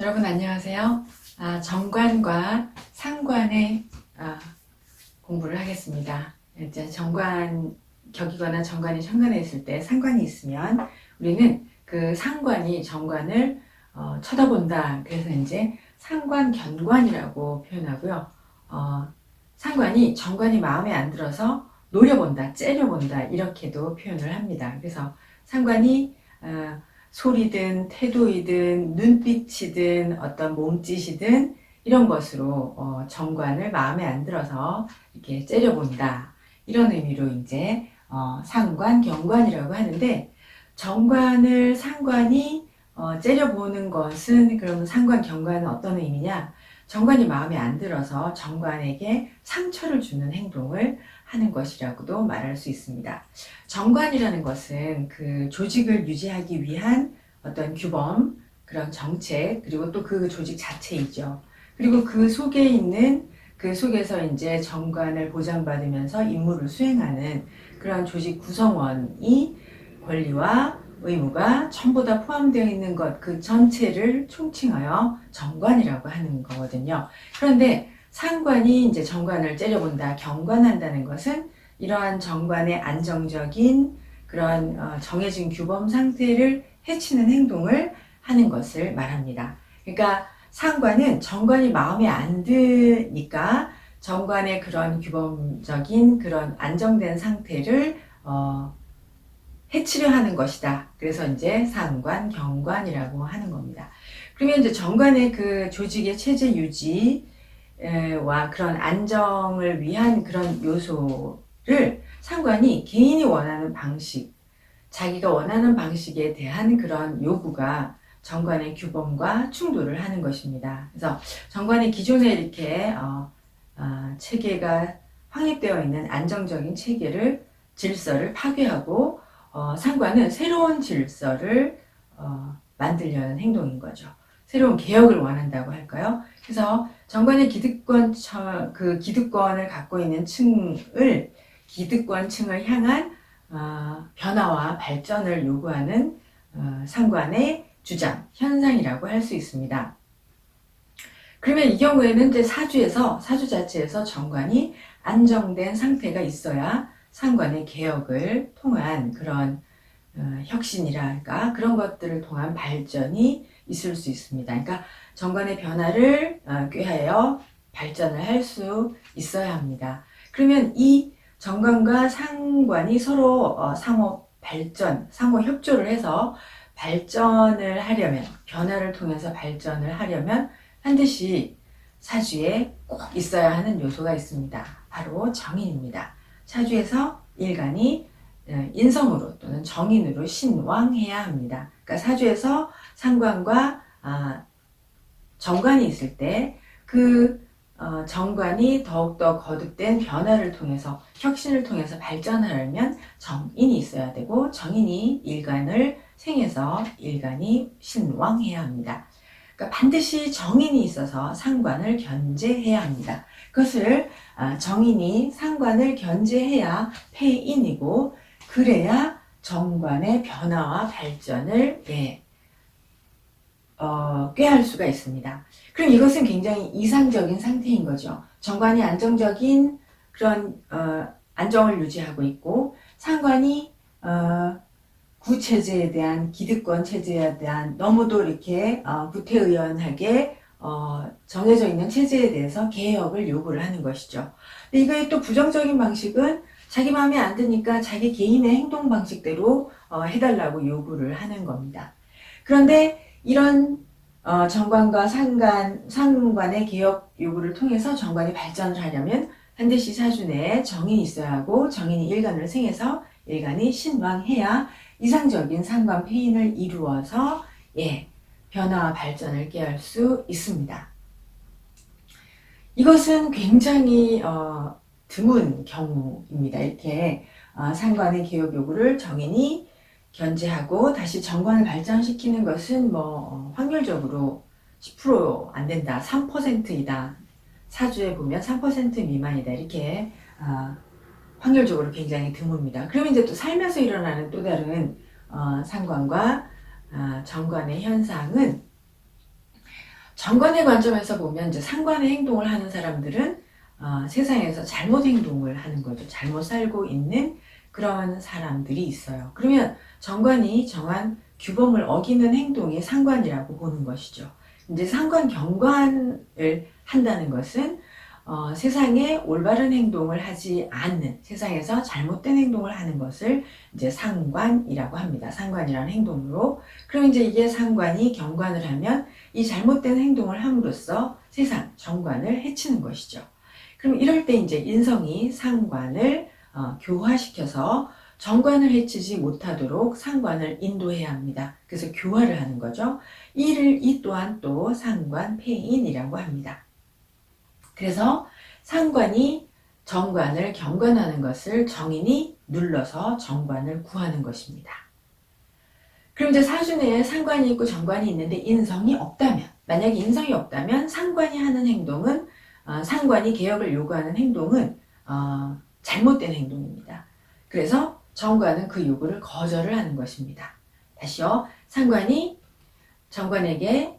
여러분 안녕하세요. 정관과 상관의 공부를 하겠습니다. 이제 정관 격이거나 정관이 현관에 있을 때 상관이 있으면 우리는 그 상관이 정관을 쳐다본다. 그래서 이제 상관견관이라고 표현하고요. 상관이 정관이 마음에 안 들어서 노려본다, 째려본다 이렇게도 표현을 합니다. 그래서 상관이 소리든 태도이든 눈빛이든 어떤 몸짓이든 이런 것으로 정관을 마음에 안 들어서 이렇게 째려본다. 이런 의미로 이제 상관, 경관이라고 하는데 정관을 상관이 째려보는 것은 그러면 상관, 경관은 어떤 의미냐? 정관이 마음에 안 들어서 정관에게 상처를 주는 행동을 하는 것이라고도 말할 수 있습니다. 정관이라는 것은 그 조직을 유지하기 위한 어떤 규범, 그런 정책, 그리고 또 그 조직 자체이죠. 그리고 그 속에 있는 그 속에서 이제 정관을 보장받으면서 임무를 수행하는 그런 조직 구성원이 권리와 의무가 전부 다 포함되어 있는 것, 그 전체를 총칭하여 정관이라고 하는 거거든요. 그런데 상관이 이제 정관을 째려본다, 경관한다는 것은 이러한 정관의 안정적인 그런 정해진 규범 상태를 해치는 행동을 하는 것을 말합니다. 그러니까 상관은 정관이 마음에 안 드니까 정관의 그런 규범적인 그런 안정된 상태를 해치려 하는 것이다. 그래서 이제 상관, 경관이라고 하는 겁니다. 그러면 이제 정관의 그 조직의 체제 유지와 그런 안정을 위한 그런 요소를 상관이 개인이 원하는 방식, 자기가 원하는 방식에 대한 그런 요구가 정관의 규범과 충돌을 하는 것입니다. 그래서 정관이 기존에 이렇게 체계가 확립되어 있는 안정적인 체계를 질서를 파괴하고 상관은 새로운 질서를 만들려는 행동인 거죠. 새로운 개혁을 원한다고 할까요? 그래서 정관의 그 기득권을 갖고 있는 층을 기득권층을 향한 변화와 발전을 요구하는 상관의 주장, 현상이라고 할 수 있습니다. 그러면 이 경우에는 이제 사주 자체에서 정관이 안정된 상태가 있어야 상관의 개혁을 통한 그런 혁신이랄까 그런 것들을 통한 발전이 있을 수 있습니다. 그러니까 정관의 변화를 꾀하여 발전을 할 수 있어야 합니다. 그러면 이 정관과 상관이 서로 상호 발전, 상호 협조를 해서 발전을 하려면, 변화를 통해서 발전을 하려면 반드시 사주에 꼭 있어야 하는 요소가 있습니다. 바로 정인입니다. 사주에서 일간이 인성으로 또는 정인으로 신왕해야 합니다. 그러니까 사주에서 상관과 정관이 있을 때 그 정관이 더욱더 거듭된 변화를 통해서 혁신을 통해서 발전하려면 정인이 있어야 되고 정인이 일간을 생해서 일간이 신왕해야 합니다. 그러니까 반드시 정인이 있어서 상관을 견제해야 합니다. 그것을 정인이 상관을 견제해야 폐인이고 그래야 정관의 변화와 발전을 꾀할 수가 있습니다. 그럼 이것은 굉장히 이상적인 상태인 거죠. 정관이 안정적인 그런 안정을 유지하고 있고 상관이 구체제에 대한 기득권 체제에 대한 너무도 이렇게 구태의연하게 정해져 있는 체제에 대해서 개혁을 요구를 하는 것이죠. 근데 이거의 또 부정적인 방식은 자기 마음에 안 드니까 자기 개인의 행동 방식대로 해달라고 요구를 하는 겁니다. 그런데 이런 정관과 상관의 개혁 요구를 통해서 정관이 발전을 하려면 반드시 사주 내에 정인이 있어야 하고 정인이 일간을 생해서 일간이 신왕해야 이상적인 상관 폐인을 이루어서 변화와 발전을 꾀할 수 있습니다. 이것은 굉장히 드문 경우입니다. 이렇게 상관의 개혁 요구를 정인이 견제하고 다시 정관을 발전시키는 것은 확률적으로 10% 안 된다, 3%이다. 사주에 보면 3% 미만이다. 이렇게 확률적으로 굉장히 드뭅니다. 그러면 이제 또 살면서 일어나는 또 다른 상관과 정관의 현상은 정관의 관점에서 보면 이제 상관의 행동을 하는 사람들은 세상에서 잘못 행동을 하는 거죠. 잘못 살고 있는 그런 사람들이 있어요. 그러면 정관이 정한 규범을 어기는 행동이 상관이라고 보는 것이죠. 이제 상관 경관을 한다는 것은 세상에 올바른 행동을 하지 않는, 세상에서 잘못된 행동을 하는 것을 이제 상관이라고 합니다. 상관이라는 행동으로. 그럼 이제 이게 상관이 경관을 하면 이 잘못된 행동을 함으로써 세상, 정관을 해치는 것이죠. 그럼 이럴 때 이제 인성이 상관을 교화시켜서 정관을 해치지 못하도록 상관을 인도해야 합니다. 그래서 교화를 하는 거죠. 이 또한 또 상관 폐인이라고 합니다. 그래서 상관이 정관을 경관하는 것을 정인이 눌러서 정관을 구하는 것입니다. 그럼 이제 사주 내에 상관이 있고 정관이 있는데 인성이 없다면, 만약에 인성이 없다면 상관이 하는 행동은 상관이 개혁을 요구하는 행동은 잘못된 행동입니다. 그래서 정관은 그 요구를 거절을 하는 것입니다. 다시요. 상관이 정관에게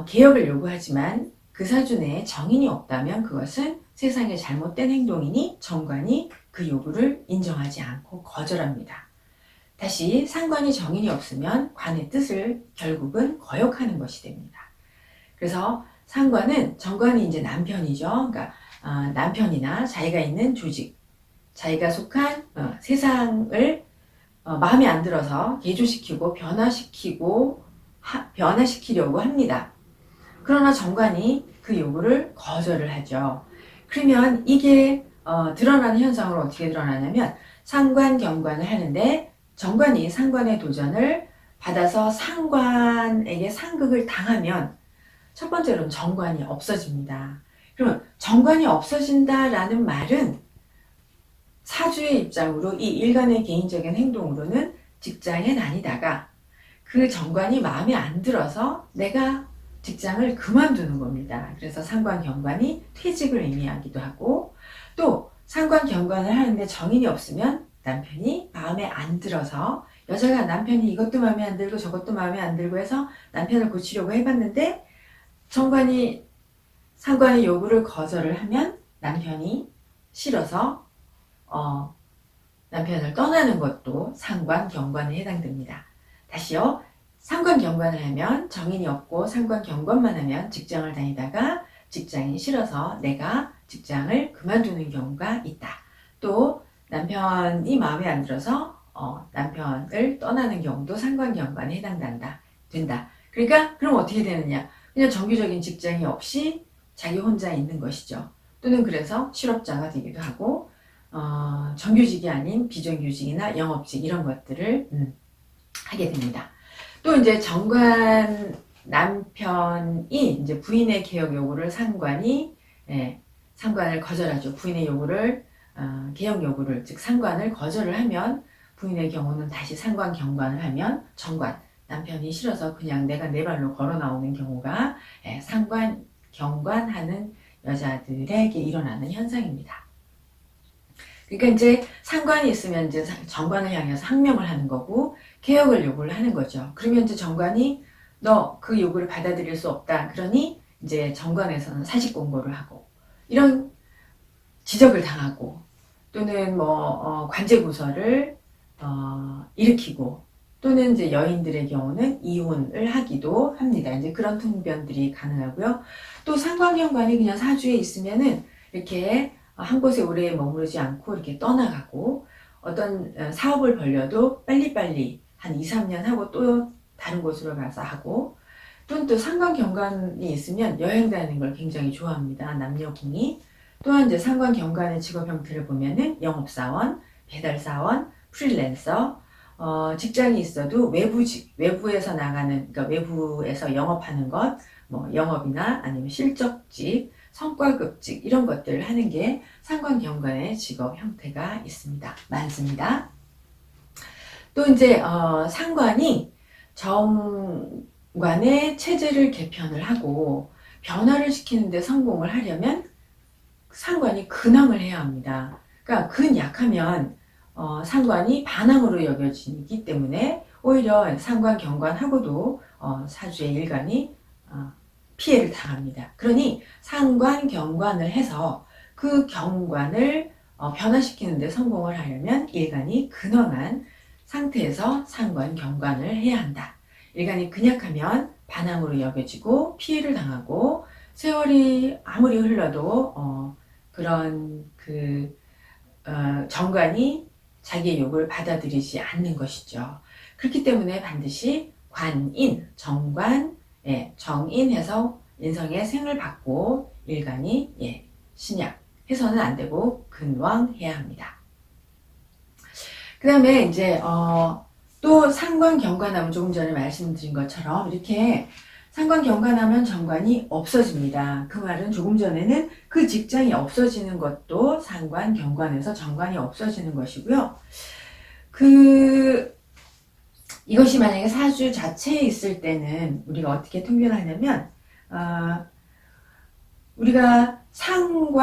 개혁을 요구하지만 그 사주 내에 정인이 없다면 그것은 세상의 잘못된 행동이니 정관이 그 요구를 인정하지 않고 거절합니다. 다시 상관이 정인이 없으면 관의 뜻을 결국은 거역하는 것이 됩니다. 그래서 상관은 정관이 이제 남편이죠. 그러니까 남편이나 자기가 있는 조직, 자기가 속한 세상을 마음에 안 들어서 개조시키고 변화시키려고 합니다. 그러나 정관이 그 요구를 거절을 하죠. 그러면 이게 드러나는 현상으로 어떻게 드러나냐면 상관 경관을 하는데 정관이 상관의 도전을 받아서 상관에게 상극을 당하면 첫 번째로는 정관이 없어집니다. 그러면 정관이 없어진다라는 말은 사주의 입장으로 이 일간의 개인적인 행동으로는 직장에 다니다가 그 정관이 마음에 안 들어서 내가 직장을 그만두는 겁니다. 그래서 상관 경관이 퇴직을 의미하기도 하고, 또 상관 경관을 하는데 정인이 없으면 남편이 마음에 안 들어서, 여자가 남편이 이것도 마음에 안 들고 저것도 마음에 안 들고 해서 남편을 고치려고 해봤는데 정관이 상관의 요구를 거절을 하면 남편이 싫어서 남편을 떠나는 것도 상관 경관에 해당됩니다. 다시요. 상관 경관을 하면 정인이 없고 상관 경관만 하면 직장을 다니다가 직장이 싫어서 내가 직장을 그만두는 경우가 있다. 또 남편이 마음에 안 들어서 남편을 떠나는 경우도 상관 경관에 된다. 그러니까 그럼 어떻게 되느냐? 그냥 정규적인 직장이 없이 자기 혼자 있는 것이죠. 또는 그래서 실업자가 되기도 하고 정규직이 아닌 비정규직이나 영업직 이런 것들을 하게 됩니다. 또 이제 정관 남편이 이제 부인의 개혁 요구를 상관을 거절하죠. 부인의 요구를 개혁 요구를 즉 상관을 거절을 하면 부인의 경우는 다시 상관 경관을 하면 정관 남편이 싫어서 그냥 내가 내 발로 걸어 나오는 경우가 상관 경관하는 여자들에게 일어나는 현상입니다. 그러니까 이제 상관이 있으면 이제 정관을 향해서 항명을 하는 거고 개혁을 요구를 하는 거죠. 그러면 이제 정관이 너 그 요구를 받아들일 수 없다. 그러니 이제 정관에서는 사직 공고를 하고 이런 지적을 당하고 또는 뭐 관제 고서를 일으키고 또는 이제 여인들의 경우는 이혼을 하기도 합니다. 이제 그런 통변들이 가능하고요. 또 상관경관이 그냥 사주에 있으면은 이렇게 한 곳에 오래 머무르지 않고 이렇게 떠나가고 어떤 사업을 벌려도 빨리빨리 한 2, 3년 하고 또 다른 곳으로 가서 하고 또는 또 상관경관이 있으면 여행 다니는 걸 굉장히 좋아합니다. 남녀공이. 또한 이제 상관경관의 직업 형태를 보면은 영업사원, 배달사원, 프리랜서, 직장이 있어도 외부에서 나가는, 그러니까 외부에서 영업하는 것, 뭐 영업이나 아니면 실적직, 성과급직 이런 것들을 하는 게 상관경관의 직업 형태가 많습니다. 또 이제 상관이 정관의 체제를 개편을 하고 변화를 시키는데 성공을 하려면 상관이 근황을 해야 합니다. 그러니까 근 약하면 상관이 반항으로 여겨지기 때문에 오히려 상관 경관하고도 사주의 일간이 피해를 당합니다. 그러니 상관, 경관을 해서 그 경관을 변화시키는 데 성공을 하려면 일간이 근황한 상태에서 상관, 경관을 해야 한다. 일간이 근약하면 반항으로 여겨지고 피해를 당하고 세월이 아무리 흘러도 그런 정관이 자기의 욕을 받아들이지 않는 것이죠. 그렇기 때문에 반드시 관인, 정관, 정인해서 인성의 생을 받고 일간이 신약해서는 안 되고 근왕해야 합니다. 그 다음에 이제 또 상관, 경관하면 조금 전에 말씀드린 것처럼 이렇게 상관, 경관하면 정관이 없어집니다. 그 말은 조금 전에는 그 직장이 없어지는 것도 상관, 경관에서 정관이 없어지는 것이고요. 이것이 만약에 사주 자체에 있을 때는 우리가 어떻게 통변하냐면 우리가 정관이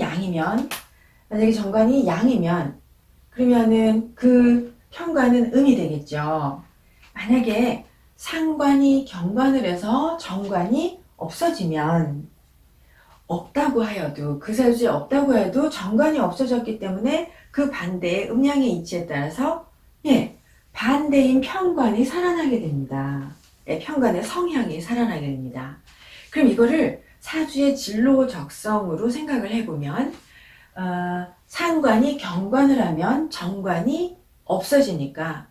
양이면, 만약에 정관이 양이면 그러면은 그 편관은 음이 되겠죠. 만약에 상관이 경관을 해서 정관이 없어지면, 없다고 하여도, 그 사주에 없다고 해도 정관이 없어졌기 때문에 그 반대의 음양의 이치에 따라서 반대인 편관이 살아나게 됩니다. 편관의 성향이 살아나게 됩니다. 그럼 이거를 사주의 진로적성으로 생각을 해보면 상관이 경관을 하면 정관이 없어지니까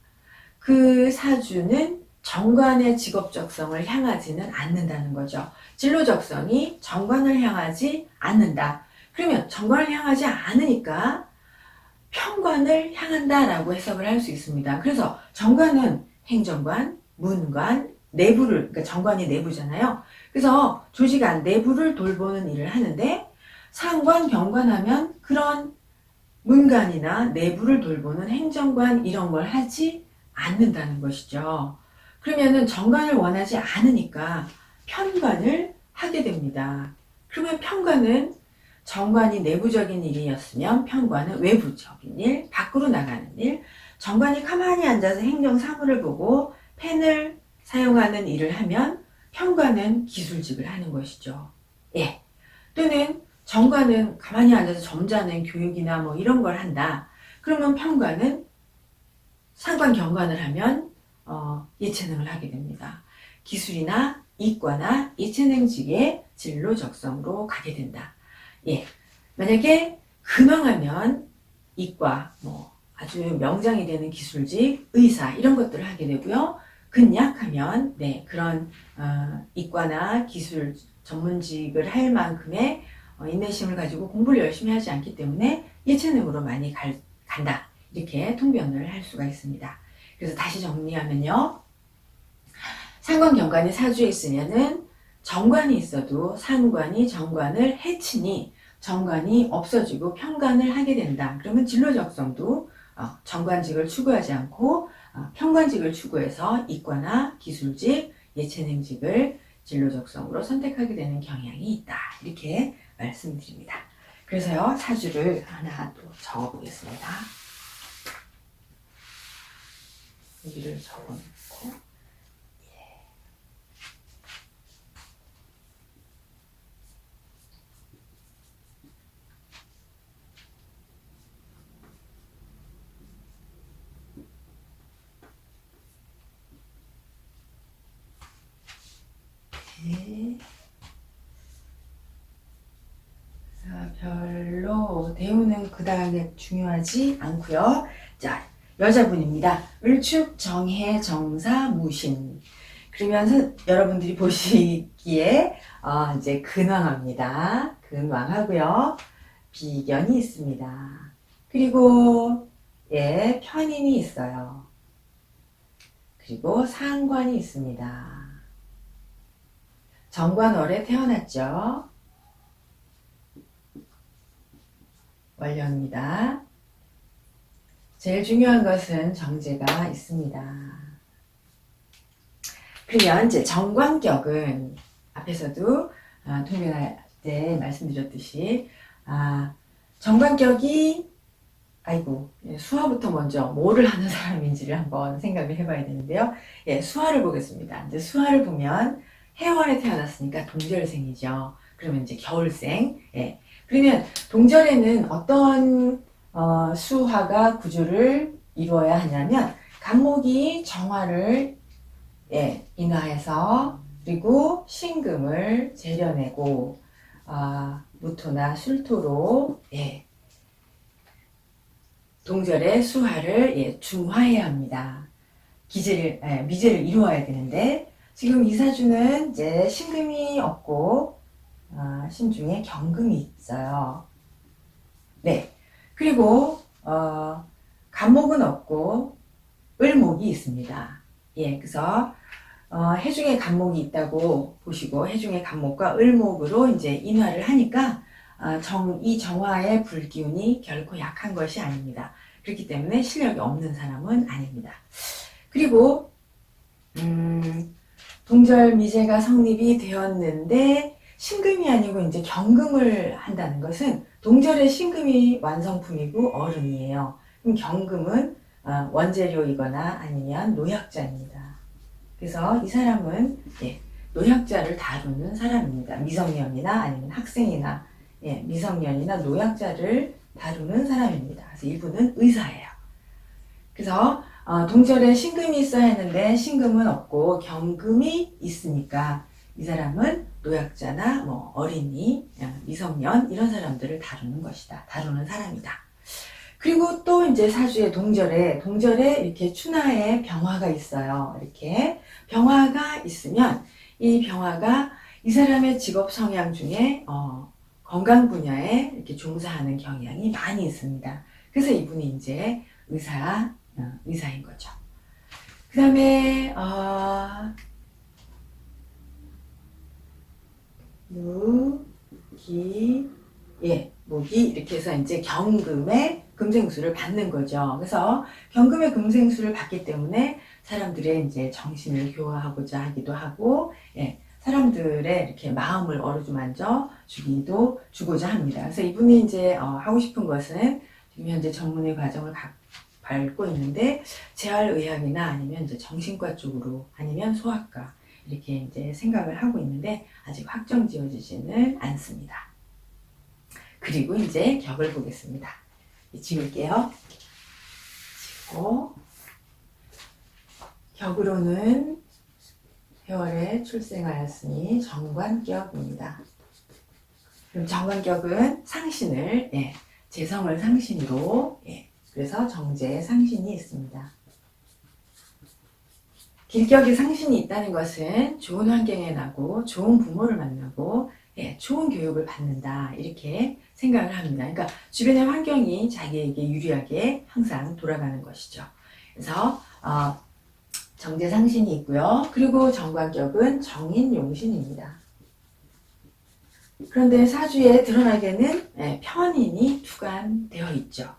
그 사주는 정관의 직업적성을 향하지는 않는다는 거죠. 진로적성이 정관을 향하지 않는다. 그러면 정관을 향하지 않으니까 편관을 향한다라고 해석을 할 수 있습니다. 그래서 정관은 행정관, 문관, 그러니까 정관이 내부잖아요. 그래서 조직 안 내부를 돌보는 일을 하는데 상관, 경관하면 그런 문관이나 내부를 돌보는 행정관 이런 걸 하지 않는다는 것이죠. 그러면은 정관을 원하지 않으니까 편관을 하게 됩니다. 그러면 편관은 정관이 내부적인 일이었으면 편관은 외부적인 일, 밖으로 나가는 일, 정관이 가만히 앉아서 행정 사무를 보고 펜을 사용하는 일을 하면 편관은 기술직을 하는 것이죠. 또는 정관은 가만히 앉아서 점잖은 교육이나 뭐 이런 걸 한다. 그러면 편관은 상관, 경관을 하면 예체능을 하게 됩니다. 기술이나 이과나 예체능직의 진로 적성으로 가게 된다. 만약에 근황하면 이과, 아주 명장이 되는 기술직, 의사 이런 것들을 하게 되고요. 근약하면 그런 이과나 기술 전문직을 할 만큼의 인내심을 가지고 공부를 열심히 하지 않기 때문에 예체능으로 많이 간다. 이렇게 통변을 할 수가 있습니다. 그래서 다시 정리하면요. 상관, 경관이 사주에 있으면은 정관이 있어도 상관이 정관을 해치니 정관이 없어지고 편관을 하게 된다. 그러면 진로적성도 정관직을 추구하지 않고 편관직을 추구해서 이과나 기술직, 예체능직을 진로적성으로 선택하게 되는 경향이 있다. 이렇게 말씀드립니다. 그래서요, 사주를 하나 또 적어보겠습니다. 여기를 적어놓고 별로 대우는 그 다음에 중요하지 않고요. 자, 여자분입니다. 을축, 정해, 정사, 무신. 그러면서 여러분들이 보시기에 이제 근황합니다. 근황하고요. 비견이 있습니다. 그리고 편인이 있어요. 그리고 상관이 있습니다. 정관월에 태어났죠. 완료입니다. 제일 중요한 것은 정제가 있습니다. 그러면 이제 정관격은 앞에서도 통변할 때 말씀드렸듯이 정관격이 아이고, 수화부터 먼저 뭐를 하는 사람인지를 한번 생각을 해봐야 되는데요. 수화를 보겠습니다. 이제 수화를 보면 해월에 태어났으니까 동절생이죠. 그러면 이제 겨울생. 그러면 동절에는 어떤 수화가 구조를 이루어야 하냐면 간목이 정화를 인화해서 그리고 신금을 재려내고 무토나 술토로 동절의 수화를 중화해야 합니다. 미제를 이루어야 되는데 지금 이 사주는 이제 신금이 없고 신중에 경금이 있어요. 네. 그리고 간목은 없고 을목이 있습니다. 그래서 해중에 간목이 있다고 보시고 해중에 간목과 을목으로 이제 인화를 하니까 이 정화의 불기운이 결코 약한 것이 아닙니다. 그렇기 때문에 실력이 없는 사람은 아닙니다. 그리고 동절 미제가 성립이 되었는데 신금이 아니고 이제 경금을 한다는 것은 동절의 신금이 완성품이고 어른이에요. 그럼 경금은 원재료이거나 아니면 노약자입니다. 그래서 이 사람은 노약자를 다루는 사람입니다. 미성년이나 아니면 학생이나 미성년이나 노약자를 다루는 사람입니다. 그래서 이분은 의사예요. 그래서 동절에 신금이 있어야 했는데 신금은 없고 경금이 있으니까 이 사람은 노약자나 뭐 어린이, 미성년 이런 사람들을 다루는 것이다. 다루는 사람이다. 그리고 또 이제 사주의 동절에 이렇게 추나에 병화가 있어요. 이렇게 병화가 있으면 이 병화가 이 사람의 직업 성향 중에 건강 분야에 이렇게 종사하는 경향이 많이 있습니다. 그래서 이분이 이제 의사인 거죠. 그 다음에 목이 이렇게 해서 이제 경금의 금생수를 받는 거죠. 그래서 경금의 금생수를 받기 때문에 사람들의 이제 정신을 교화하고자 하기도 하고, 사람들의 이렇게 마음을 어루만져 주고자 합니다. 그래서 이분이 이제 하고 싶은 것은 지금 현재 전문의 과정을 밟고 있는데 재활의학이나 아니면 이제 정신과 쪽으로 아니면 소아과 이렇게 이제 생각을 하고 있는데 아직 확정 지어지지는 않습니다. 그리고 이제 격을 보겠습니다. 지울게요. 지우고 격으로는 해월에 출생하였으니 정관격입니다. 그럼 정관격은 상신을 재성을 상신으로 그래서 정제의 상신이 있습니다. 길격이 상신이 있다는 것은 좋은 환경에 나고 좋은 부모를 만나고 좋은 교육을 받는다 이렇게 생각을 합니다. 그러니까 주변의 환경이 자기에게 유리하게 항상 돌아가는 것이죠. 그래서 정제상신이 있고요. 그리고 정관격은 정인용신입니다. 그런데 사주에 드러나게는 편인이 투관되어 있죠.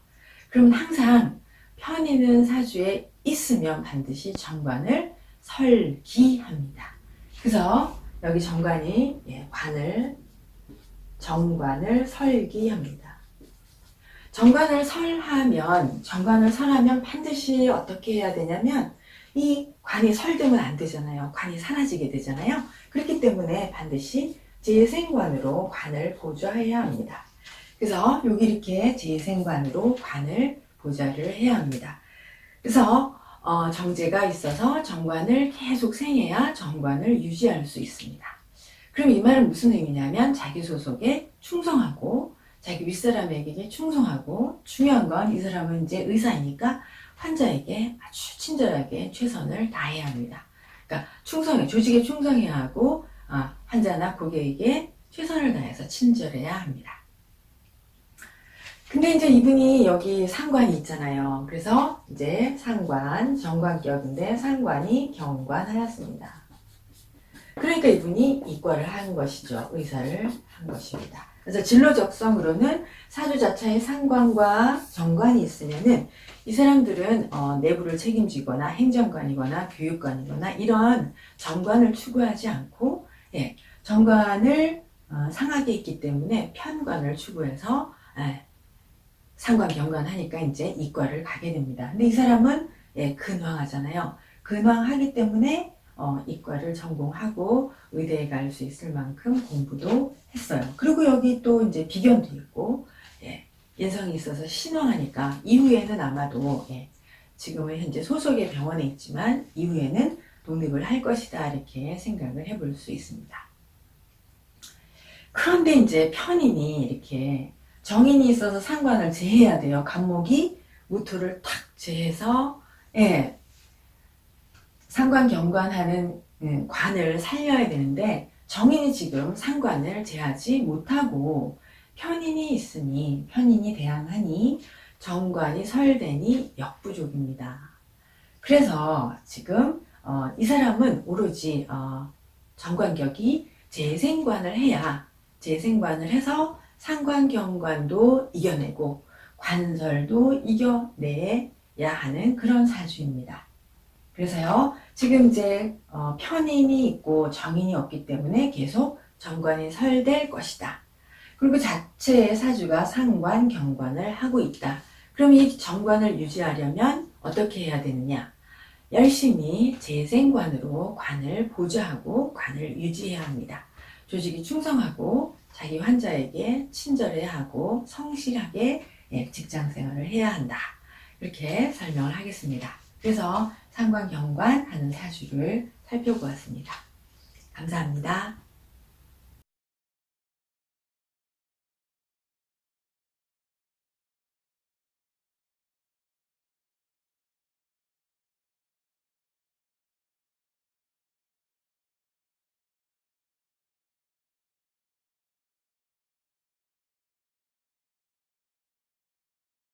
그럼 항상 편인은 사주에 있으면 반드시 정관을 설기합니다. 그래서 여기 정관이 정관을 설기합니다. 정관을 설하면 반드시 어떻게 해야 되냐면 이 관이 설되면 안 되잖아요. 관이 사라지게 되잖아요. 그렇기 때문에 반드시 재생관으로 관을 보좌해야 합니다. 그래서 여기 이렇게 재생관으로 관을 보좌를 해야 합니다. 그래서 정제가 있어서 정관을 계속 생해야 정관을 유지할 수 있습니다. 그럼 이 말은 무슨 의미냐면 자기 소속에 충성하고 자기 윗사람에게 충성하고 중요한 건 이 사람은 이제 의사이니까 환자에게 아주 친절하게 최선을 다해야 합니다. 그러니까 조직에 충성해야 하고 환자나 고객에게 최선을 다해서 친절해야 합니다. 근데 이제 이분이 여기 상관이 있잖아요. 그래서 이제 정관격인데 상관이 경관하였습니다. 그러니까 이분이 이과를 한 것이죠. 의사를 한 것입니다. 그래서 진로적성으로는 사주 자체에 상관과 정관이 있으면은 이 사람들은 내부를 책임지거나 행정관이거나 교육관이거나 이런 정관을 추구하지 않고 정관을 상하게 있기 때문에 편관을 추구해서 상관 경관하니까 이제 이과를 가게 됩니다. 근데 이 사람은 근황하잖아요. 근황하기 때문에 이과를 전공하고 의대에 갈 수 있을 만큼 공부도 했어요. 그리고 여기 또 이제 비견도 있고, 인성이 있어서 신원하니까 이후에는 아마도 지금은 현재 소속의 병원에 있지만 이후에는 독립을 할 것이다, 이렇게 생각을 해볼 수 있습니다. 그런데 이제 편인이 이렇게 정인이 있어서 상관을 제해야 돼요. 간목이 무토를 탁 제해서 상관 경관하는 관을 살려야 되는데 정인이 지금 상관을 제하지 못하고 편인이 있으니, 편인이 대항하니 정관이 설되니 역부족입니다. 그래서 지금 이 사람은 오로지 정관격이 재생관을 해야, 재생관을 해서 상관경관도 이겨내고 관설도 이겨내야 하는 그런 사주입니다. 그래서요, 지금 이제 편인이 있고 정인이 없기 때문에 계속 정관이 설될 것이다. 그리고 자체의 사주가 상관, 경관을 하고 있다. 그럼 이 정관을 유지하려면 어떻게 해야 되느냐? 열심히 재생관으로 관을 보좌하고 관을 유지해야 합니다. 조직이 충성하고 자기 환자에게 친절해야 하고 성실하게 직장생활을 해야 한다. 이렇게 설명을 하겠습니다. 그래서 상관, 경관 하는 사주를 살펴보았습니다. 감사합니다.